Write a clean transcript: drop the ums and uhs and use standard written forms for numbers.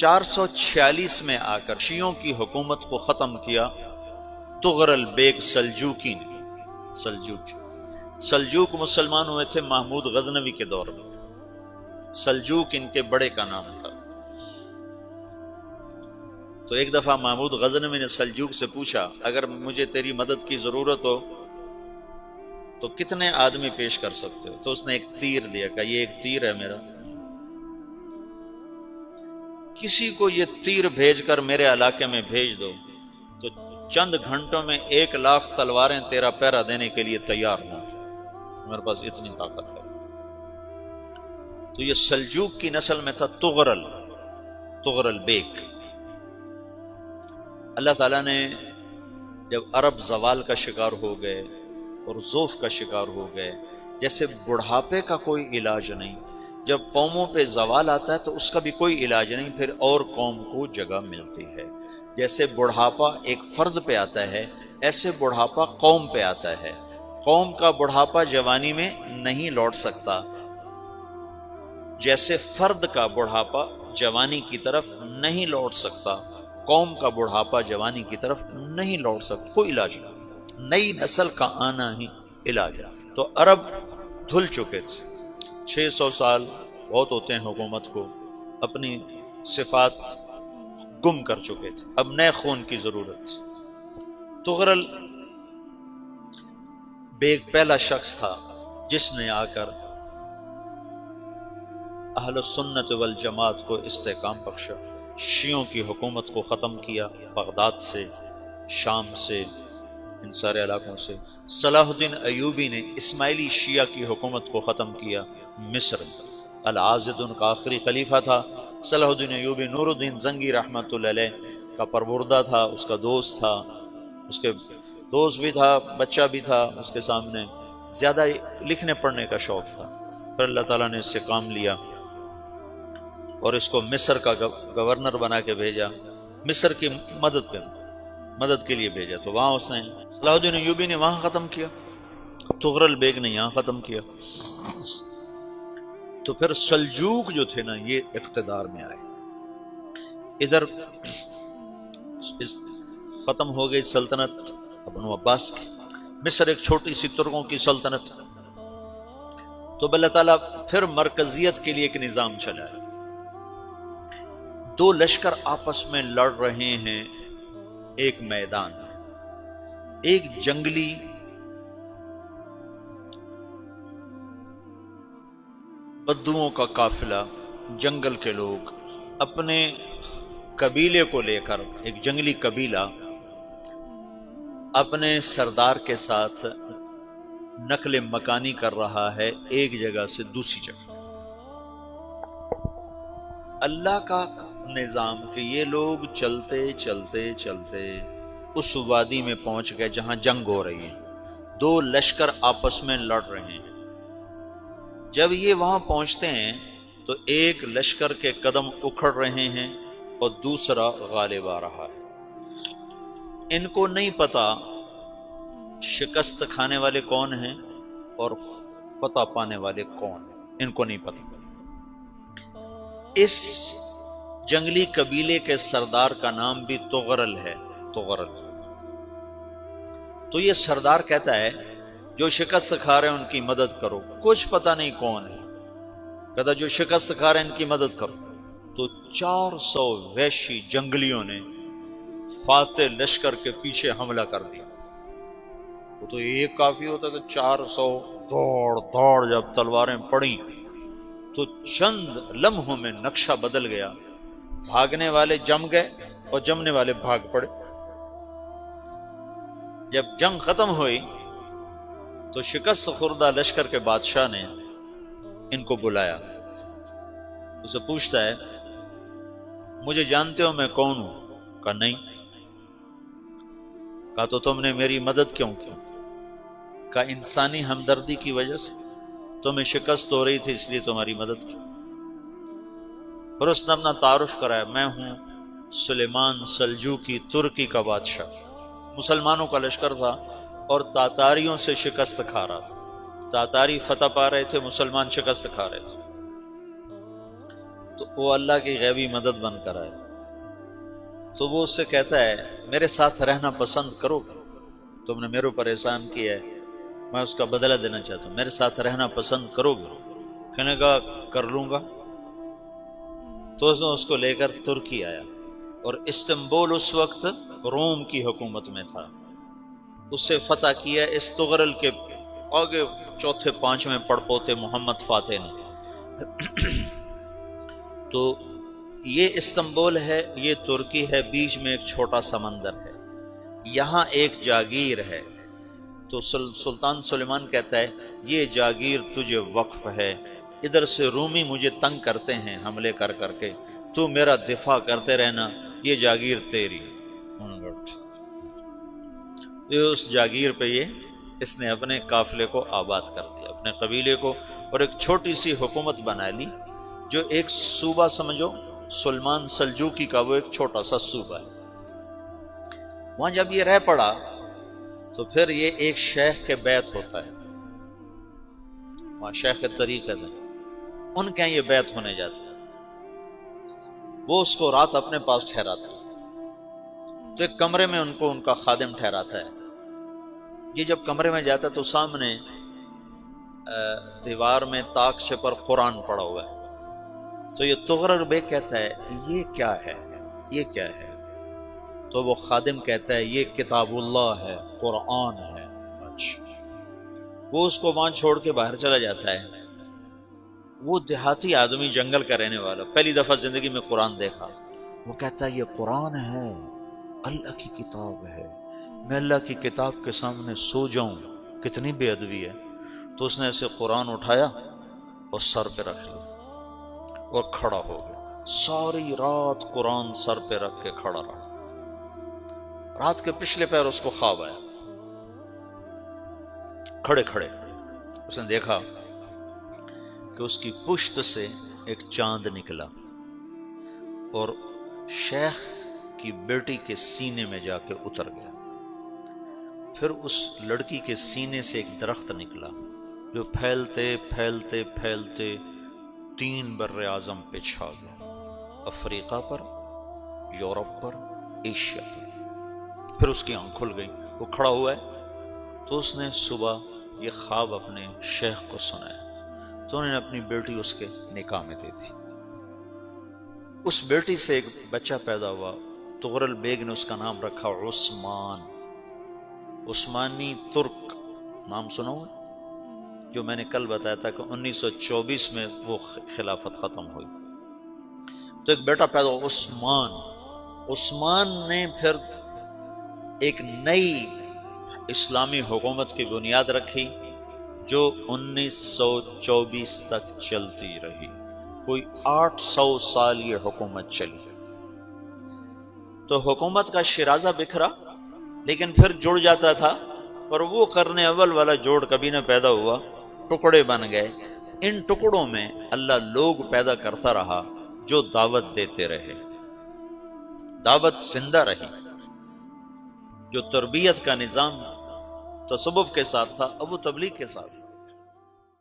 446 میں آ کر شیعوں کی حکومت کو ختم کیا تغرل بیگ سلجوکی نے۔ سلجوک مسلمان ہوئے تھے محمود غزنوی کے دور میں، سلجوک ان کے بڑے کا نام تھا۔ تو ایک دفعہ محمود غزنوی نے سلجوک سے پوچھا اگر مجھے تیری مدد کی ضرورت ہو تو کتنے آدمی پیش کر سکتے ہو؟ تو اس نے ایک تیر دیا، کہا یہ ایک تیر ہے میرا، کسی کو یہ تیر بھیج کر میرے علاقے میں بھیج دو تو چند گھنٹوں میں 1,00,000 تلواریں تیرا پہرا دینے کے لیے تیار ہوں، میرے پاس اتنی طاقت ہے۔ تو یہ سلجوک کی نسل میں تھا تغرل بیگ۔ اللہ تعالیٰ نے جب عرب زوال کا شکار ہو گئے اور ضعف کا شکار ہو گئے، جیسے بڑھاپے کا کوئی علاج نہیں، جب قوموں پہ زوال آتا ہے تو اس کا بھی کوئی علاج نہیں، پھر اور قوم کو جگہ ملتی ہے۔ جیسے بڑھاپا ایک فرد پہ آتا ہے، ایسے بڑھاپا قوم پہ آتا ہے۔ قوم کا بڑھاپا جوانی میں نہیں لوٹ سکتا، جیسے فرد کا بڑھاپا جوانی کی طرف نہیں لوٹ سکتا، قوم کا بڑھاپا جوانی کی طرف نہیں لوٹ سکتا، کوئی علاج نہیں، نئی نسل کا آنا ہی علاج ہے۔ تو عرب دھل چکے تھے، 600 سال بہت ہوتے ہیں حکومت کو، اپنی صفات گم کر چکے تھے، اب نئے خون کی ضرورت تھی۔ تغرل بیگ پہلا شخص تھا جس نے آ کر اہل سنت والجماعت کو استحکام بخشا، شیعوں کی حکومت کو ختم کیا، بغداد سے، شام سے، ان سارے علاقوں سے۔ صلاح الدین ایوبی نے اسماعیلی شیعہ کی حکومت کو ختم کیا مصر میں۔ العاضد ان کا آخری خلیفہ تھا۔ صلاح الدین ایوبی نور الدین زنگی رحمۃ اللہ علیہ کا پروردہ تھا، اس کا دوست تھا، اس کے دوست بھی تھا، بچہ بھی تھا اس کے سامنے، زیادہ لکھنے پڑھنے کا شوق تھا۔ پھر اللہ تعالیٰ نے اس سے کام لیا اور اس کو مصر کا گورنر بنا کے بھیجا، مصر کی مدد کے لیے بھیجا۔ تو وہاں اس نے صلاح الدین ایوبی نے وہاں ختم کیا، تغرل بیگ نے یہاں ختم کیا۔ تو پھر سلجوک جو تھے نا یہ اقتدار میں آئے، ادھر ختم ہو گئی سلطنت بنو عباس کی، مصر ایک چھوٹی سی ترکوں کی سلطنت۔ تو اللہ تعالیٰ پھر مرکزیت کے لیے ایک نظام چلایا، دو لشکر آپس میں لڑ رہے ہیں ایک میدان میں، ایک جنگلی بدوؤں کا قافلہ، جنگل کے لوگ اپنے قبیلے کو لے کر، ایک جنگلی قبیلہ اپنے سردار کے ساتھ نقل مکانی کر رہا ہے ایک جگہ سے دوسری جگہ۔ اللہ کا نظام کہ یہ لوگ چلتے چلتے چلتے اس وادی میں پہنچ گئے جہاں جنگ ہو رہی ہے، دو لشکر آپس میں لڑ رہے ہیں۔ جب یہ وہاں پہنچتے ہیں تو ایک لشکر کے قدم اکھڑ رہے ہیں اور دوسرا غالب آ رہا ہے۔ ان کو نہیں پتا شکست کھانے والے کون ہیں اور فتح پانے والے کون ہیں، ان کو نہیں پتا۔ اس جنگلی قبیلے کے سردار کا نام بھی تغرل ہے، تغرل۔ تو یہ سردار کہتا ہے جو شکست کھا رہے ہیں ان کی مدد کرو، کچھ پتہ نہیں کون ہے، کہتا جو شکست کھا رہے ہیں ان کی مدد کرو۔ تو 400 وحشی جنگلیوں نے فاتح لشکر کے پیچھے حملہ کر دیا۔ وہ تو ایک کافی ہوتا تھا، 400 دوڑ جب تلواریں پڑیں تو چند لمحوں میں نقشہ بدل گیا، بھاگنے والے جم گئے اور جمنے والے بھاگ پڑے۔ جب جنگ ختم ہوئی تو شکست خوردہ لشکر کے بادشاہ نے ان کو بلایا، اسے پوچھتا ہے مجھے جانتے ہو میں کون ہوں؟ کہا نہیں۔ کہا تو تم نے میری مدد کیوں کی؟ کہا انسانی ہمدردی کی وجہ سے، تمہیں شکست ہو رہی تھی اس لیے تمہاری مدد کی۔ اور اس نے اپنا تعارف کرایا، میں ہوں سلیمان سلجوکی، ترکی کا بادشاہ۔ مسلمانوں کا لشکر تھا اور تاتاریوں سے شکست کھا رہا تھا، تاتاری فتح پا رہے تھے، مسلمان شکست کھا رہے تھے۔ تو وہ اللہ کی غیبی مدد بن کر آئے، تو وہ اس سے کہتا ہے میرے ساتھ رہنا پسند کرو گے؟ تم نے میرے اوپر احسان کیا ہے، میں اس کا بدلہ دینا چاہتا ہوں، میرے ساتھ رہنا پسند کرو گے؟ کہنے کا کر لوں گا۔ تو اس نے اس کو لے کر ترکی آیا، اور استنبول اس وقت روم کی حکومت میں تھا، اسے فتح کیا اس تغرل کے آگے چوتھے پانچویں پڑپوتے محمد فاتح نے۔ تو یہ استنبول ہے، یہ ترکی ہے، بیچ میں ایک چھوٹا سمندر ہے، یہاں ایک جاگیر ہے۔ تو سلطان سلیمان کہتا ہے یہ جاگیر تجھے وقف ہے، ادھر سے رومی مجھے تنگ کرتے ہیں حملے کر کر کے، تو میرا دفاع کرتے رہنا، یہ جاگیر تیری۔ اس جاگیر پہ اس نے اپنے قافلے کو آباد کر دیا، اپنے قبیلے کو، اور ایک چھوٹی سی حکومت بنا لی، جو ایک صوبہ سمجھو سلمان سلجوقی کا، وہ ایک چھوٹا سا صوبہ ہے۔ وہاں جب یہ رہ پڑا تو پھر یہ ایک شیخ کے بیت ہوتا ہے، وہاں شیخ طریقت ہے، ان کے یہ بیت ہونے جاتا ہے، وہ اس کو رات اپنے پاس ٹھہراتا ہے، تو ایک کمرے میں ان کو ان کا خادم ٹھہراتا ہے۔ یہ جب کمرے میں جاتا ہے تو سامنے دیوار میں تاکچے پر قرآن پڑا ہوا ہے، تو یہ تغرل بیگ کہتا ہے یہ کیا ہے، یہ کیا ہے؟ تو وہ خادم کہتا ہے یہ کتاب اللہ ہے، قرآن ہے۔ اچھا، وہ اس کو وہاں چھوڑ کے باہر چلا جاتا ہے۔ وہ دیہاتی آدمی، جنگل کا رہنے والا، پہلی دفعہ زندگی میں قرآن دیکھا، وہ کہتا ہے یہ قرآن ہے، اللہ کی کتاب ہے، میں اللہ کی کتاب کے سامنے سو جاؤں، کتنی بے ادبی ہے۔ تو اس نے ایسے قرآن اٹھایا اور سر پہ رکھ لیا اور کھڑا ہو گیا، ساری رات قرآن سر پہ رکھ کے کھڑا رہا۔ رات کے پچھلے پہر اس کو خواب آیا، کھڑے کھڑے اس نے دیکھا کہ اس کی پشت سے ایک چاند نکلا اور شیخ کی بیٹی کے سینے میں جا کے اتر گیا۔ پھر اس لڑکی کے سینے سے ایک درخت نکلا جو پھیلتے پھیلتے پھیلتے 3 بر اعظم پہ چھا گیا، افریقہ پر، یورپ پر، ایشیا پر۔ پھر اس کی آنکھ کھل گئی، وہ کھڑا ہوا ہے، تو اس نے صبح یہ خواب اپنے شیخ کو سنایا، تو انہوں نے اپنی بیٹی اس کے نکاح میں دے دی۔ اس بیٹی سے ایک بچہ پیدا ہوا، تغرل بیگ نے اس کا نام رکھا عثمان، عثمانی ترک نام سنا ہوا، جو میں نے کل بتایا تھا کہ 1924 میں وہ خلافت ختم ہوئی۔ تو ایک بیٹا پیدا ہوا عثمان۔ عثمان نے پھر ایک نئی اسلامی حکومت کی بنیاد رکھی جو 1924 تک چلتی رہی، کوئی 800 سال یہ حکومت چلی۔ تو حکومت کا شیرازہ بکھرا، لیکن پھر جڑ جاتا تھا، اور وہ قرن اول والا جوڑ کبھی نہ پیدا ہوا، ٹکڑے بن گئے۔ ان ٹکڑوں میں اللہ لوگ پیدا کرتا رہا جو دعوت دیتے رہے، دعوت زندہ رہی۔ جو تربیت کا نظام تصوف کے ساتھ تھا اب وہ تبلیغ کے ساتھ۔